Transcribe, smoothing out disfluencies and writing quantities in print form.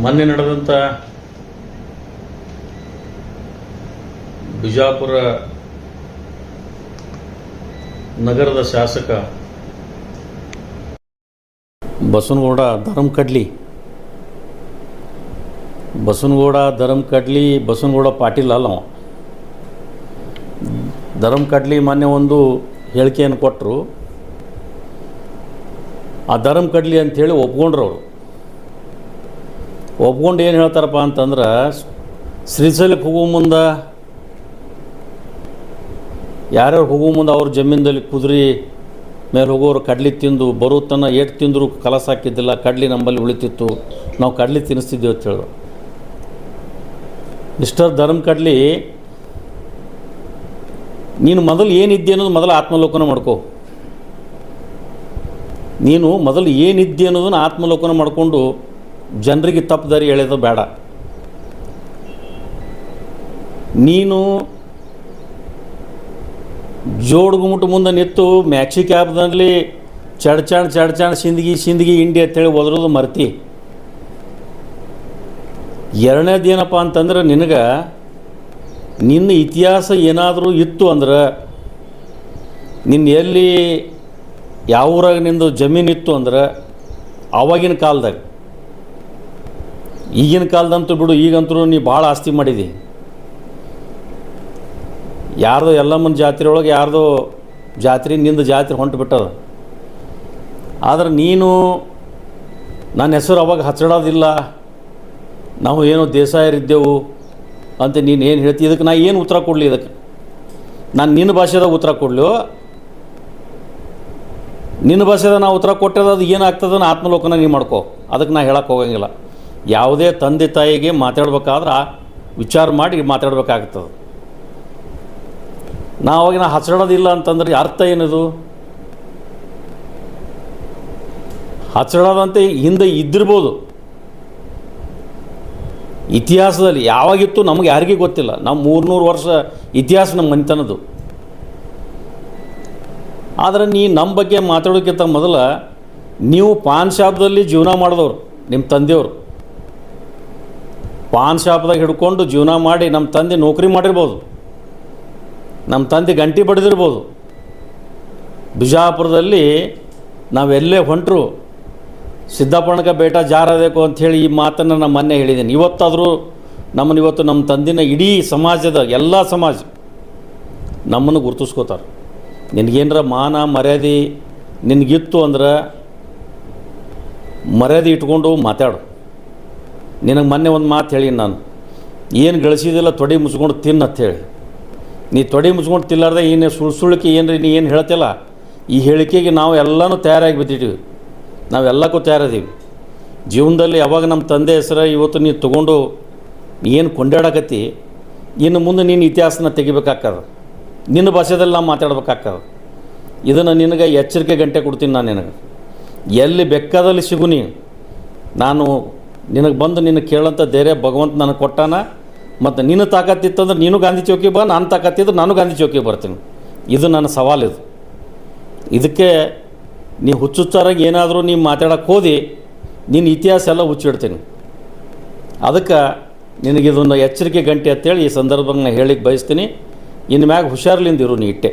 ಮೊನ್ನೆ ನಡೆದಂಥ ಬಿಜಾಪುರ ನಗರದ ಶಾಸಕ ಬಸನಗೌಡ ಬಸನಗೌಡ ಪಾಟೀಲ್ ಅಲ್ಲ, ಧರಮ್ ಕಡ್ಲಿ ಮೊನ್ನೆ ಒಂದು ಹೇಳಿಕೆಯನ್ನು ಕೊಟ್ಟರು. ಆ ಧರಮ್ ಕಡ್ಲಿ ಅಂಥೇಳಿ ಒಪ್ಕೊಂಡ್ರು. ಅವರು ಒಪ್ಕೊಂಡು ಏನು ಹೇಳ್ತಾರಪ್ಪ ಅಂತಂದ್ರೆ, ಶ್ರೀಶೈಲಕ್ಕೆ ಹೋಗೋ ಮುಂದೆ ಯಾರ್ಯಾರು ಹೋಗೋ ಮುಂದೆ ಅವ್ರ ಜಮೀನಲ್ಲಿ ಕುದುರೆ ಮೇಲೆ ಹೋಗೋರು ಕಡ್ಲಿ ತಿಂದು ಬರೋ ತನ್ನ ಏಟು ತಿಂದರೂ ಕಲಸ ಹಾಕಿದ್ದಿಲ್ಲ, ಕಡ್ಲಿ ನಮ್ಮಲ್ಲಿ ಉಳಿತಿತ್ತು, ನಾವು ಕಡ್ಲಿ ತಿನ್ನಿಸ್ತಿದ್ದೇವೆ ಅಂತ ಹೇಳೋದು. ಮಿಸ್ಟರ್ ಧರಮ್ ಕಡ್ಲಿ, ನೀನು ಮೊದಲು ಏನಿದ್ದೆ ಅನ್ನೋದು ಮೊದಲು ಆತ್ಮಲೋಕನ ಮಾಡ್ಕೋ. ನೀನು ಮೊದಲು ಏನಿದ್ದೆ ಅನ್ನೋದನ್ನು ಆತ್ಮಲೋಕನ ಮಾಡಿಕೊಂಡು ಜನರಿಗೆ ತಪ್ಪು ದಾರಿ ಎಳೆಯೋದು ಬೇಡ. ನೀನು ಜೋಡ್ಗುಮುಟ್ಟು ಮುಂದೆ ನಿಂತು ಮ್ಯಾಕ್ಸಿ ಕ್ಯಾಬ್ನಲ್ಲಿ ಚಡ್ಚಾಣ್ ಸಿಂದಗಿ ಇಂಡಿ ಅಂತೇಳಿ ಒದರೋದು ಮರ್ತಿ. ಎರಡನೇದು ಏನಪ್ಪ ಅಂತಂದ್ರೆ, ನಿನ್ನ ಇತಿಹಾಸ ಏನಾದರೂ ಇತ್ತು ಅಂದ್ರೆ, ನಿನ್ನ ಎಲ್ಲಿ ಯಾವ ಊರಾಗ ನಿಂದು ಜಮೀನಿತ್ತು ಅಂದ್ರೆ ಆವಾಗಿನ ಕಾಲದಾಗ, ಈಗಿನ ಕಾಲದಂತೂ ಬಿಡು, ಈಗಂತೂ ನೀ ಭಾಳ ಆಸ್ತಿ ಮಾಡಿದಿ. ಯಾರ್ದೋ ಎಲ್ಲಮ್ಮನ ಜಾತ್ರೆ ಒಳಗೆ ಯಾರ್ದೋ ಜಾತ್ರೆ ನಿಂದು ಜಾತ್ರೆ ಹೊಂಟು ಬಿಟ್ಟದ. ಆದರೆ ನೀನು ನನ್ನ ಹೆಸರು ಅವಾಗ ಹಚ್ಚಡೋದಿಲ್ಲ, ನಾವು ಏನೋ ದೇಸಾಯರಿದ್ದೆವು ಅಂತ ನೀನು ಏನು ಹೇಳ್ತಿ. ಇದಕ್ಕೆ ನಾ ಏನು ಉತ್ತರ ಕೊಡಲಿ? ಇದಕ್ಕೆ ನಾನು ನಿನ್ನ ಭಾಷೆದಾಗ ಉತ್ತರ ಕೊಡಲು? ನಿನ್ನ ಭಾಷೆದಾಗ ನಾವು ಉತ್ತರ ಕೊಟ್ಟದ ಅದು ಏನಾಗ್ತದೆ ಆತ್ಮಲೋಕನ ನೀನು ಮಾಡ್ಕೋ. ಅದಕ್ಕೆ ನಾ ಹೇಳಕ್ಕೆ ಹೋಗಂಗಿಲ್ಲ. ಯಾವುದೇ ತಂದೆ ತಾಯಿಗೆ ಮಾತಾಡ್ಬೇಕಾದ್ರೆ ವಿಚಾರ ಮಾಡಿ ಮಾತಾಡ್ಬೇಕಾಗ್ತದೆ. ನಾ ಹಚ್ಚಡೋದಿಲ್ಲ ಅಂತಂದ್ರೆ ಅರ್ಥ ಏನದು? ಹಚ್ಚಡೋದಂತೆ ಹಿಂದೆ ಇದ್ದಿರ್ಬೋದು, ಇತಿಹಾಸದಲ್ಲಿ ಯಾವಾಗಿತ್ತು ನಮಗೆ ಯಾರಿಗೂ ಗೊತ್ತಿಲ್ಲ. ನಾವು 300 ವರ್ಷ ಇತಿಹಾಸ ನಮ್ಮ ಮನೆತನದ್ದು. ಆದರೆ ನಮ್ಮ ಬಗ್ಗೆ ಮಾತಾಡೋಕ್ಕಿಂತ ಮೊದಲ ನೀವು ಪಾನ್ ಶಾಪ್ದಲ್ಲಿ ಜೀವನ ಮಾಡಿದವರು, ನಿಮ್ಮ ತಂದೆಯವರು ಪಾನ್ ಶಾಪ್ದಾಗ ಹಿಡ್ಕೊಂಡು ಜೀವನ ಮಾಡಿ, ನಮ್ಮ ತಂದೆ ನೌಕರಿ ಮಾಡಿರ್ಬೋದು, ನಮ್ಮ ತಂದೆ ಗಂಟೆ ಬಡಿದಿರ್ಬೋದು. ಬಿಜಾಪುರದಲ್ಲಿ ನಾವೆಲ್ಲೇ ಹೊಂಟರು ಸಿದ್ದಪ್ಪಣ್ಣಗೆ ಬೇಟ ಜಾರಬೇಕು ಅಂಥೇಳಿ ಈ ಮಾತನ್ನು ನಾನು ಮೊನ್ನೆ ಹೇಳಿದ್ದೀನಿ. ಇವತ್ತಾದರೂ ಇವತ್ತು ನಮ್ಮ ತಂದಿನ ಇಡೀ ಸಮಾಜದ ಎಲ್ಲ ಸಮಾಜ ನಮ್ಮನ್ನು ಗುರುತಿಸ್ಕೋತಾರೆ. ನಿನಗೇನರ ಮಾನ ಮರ್ಯಾದೆ ನಿನಗಿತ್ತು ಅಂದ್ರೆ ಮರ್ಯಾದೆ ಇಟ್ಕೊಂಡು ಮಾತಾಡು. ನಿನಗೆ ಮೊನ್ನೆ ಒಂದು ಮಾತು ಹೇಳಿ, ನಾನು ಏನು ಗಳಿಸಿದಿಲ್ಲ ತೊಡೆ ಮುಚ್ಕೊಂಡು ತಿನ್ನು ಅಂಥೇಳಿ. ನೀ ತೊಡೆ ಮುಚ್ಕೊಂಡು ತಿಲ್ಲಾರ್ದೆ ಏನು ಸುಳ್ಳಿಕೆ ಏನು ನೀ ಏನು ಹೇಳ್ತಿಲ್ಲ. ಈ ಹೇಳಿಕೆಗೆ ನಾವು ಎಲ್ಲನೂ ತಯಾರಾಗಿ ಬಿದ್ದಿದ್ದೀವಿ, ನಾವೆಲ್ಲಕ್ಕೂ ತಯಾರಿದ್ದೀವಿ. ಜೀವನದಲ್ಲಿ ಯಾವಾಗ ನಮ್ಮ ತಂದೆ ಹೆಸರು ಇವತ್ತು ನೀನು ತೊಗೊಂಡು ಏನು ಕೊಂಡಾಡಕತ್ತಿ, ಇನ್ನು ಮುಂದೆ ನೀನು ಇತಿಹಾಸನ ತೆಗಿಬೇಕಾಗ್ತದೆ, ನಿನ್ನ ಭಾಷೆದಲ್ಲಿ ನಾವು ಮಾತಾಡ್ಬೇಕಾಗ್ತದೆ. ಇದನ್ನು ನಿನಗೆ ಎಚ್ಚರಿಕೆ ಗಂಟೆ ಕೊಡ್ತೀನಿ. ನಾನು ನಿನಗೆ ಎಲ್ಲಿ ಬೇಕಾದಲ್ಲಿ ಸಿಗು ನಾನು ನಿನಗೆ ಬಂದು ನಿನಗೆ ಕೇಳೋಂಥ ಧೈರ್ಯ ಭಗವಂತ ನನಗೆ ಕೊಟ್ಟಾನ. ಮತ್ತು ನೀನು ತಾಕತ್ತಿತ್ತಂದ್ರೆ ನೀನು ಗಾಂಧಿ ಚೌಕಿ ಬಾ, ನಾನು ತಾಕತ್ತಿದ್ರೆ ನಾನು ಗಾಂಧಿ ಚೌಕಿ ಬರ್ತೀನಿ. ಇದು ನನ್ನ ಸವಾಲಿದು. ಇದಕ್ಕೆ ನೀ ಹುಚ್ಚುಚ್ಚಾರಾಗಿ ಏನಾದರೂ ನೀವು ಮಾತಾಡೋಕ್ಕೆ ಹೋದಿ, ನಿನ್ನ ಇತಿಹಾಸ ಎಲ್ಲ ಹುಚ್ಚಿಡ್ತೀನಿ. ಅದಕ್ಕೆ ನಿನಗಿದೊಂದು ಎಚ್ಚರಿಕೆ ಗಂಟೆ ಅಂತೇಳಿ ಈ ಸಂದರ್ಭದಲ್ಲಿ ನಾನು ಹೇಳಿಕ್ಕೆ ಬಯಸ್ತೀನಿ. ಇನ್ನು ಮ್ಯಾಗ ಹುಷಾರ್ಲಿಂದಿರು ನೀ ಇಟ್ಟೆ.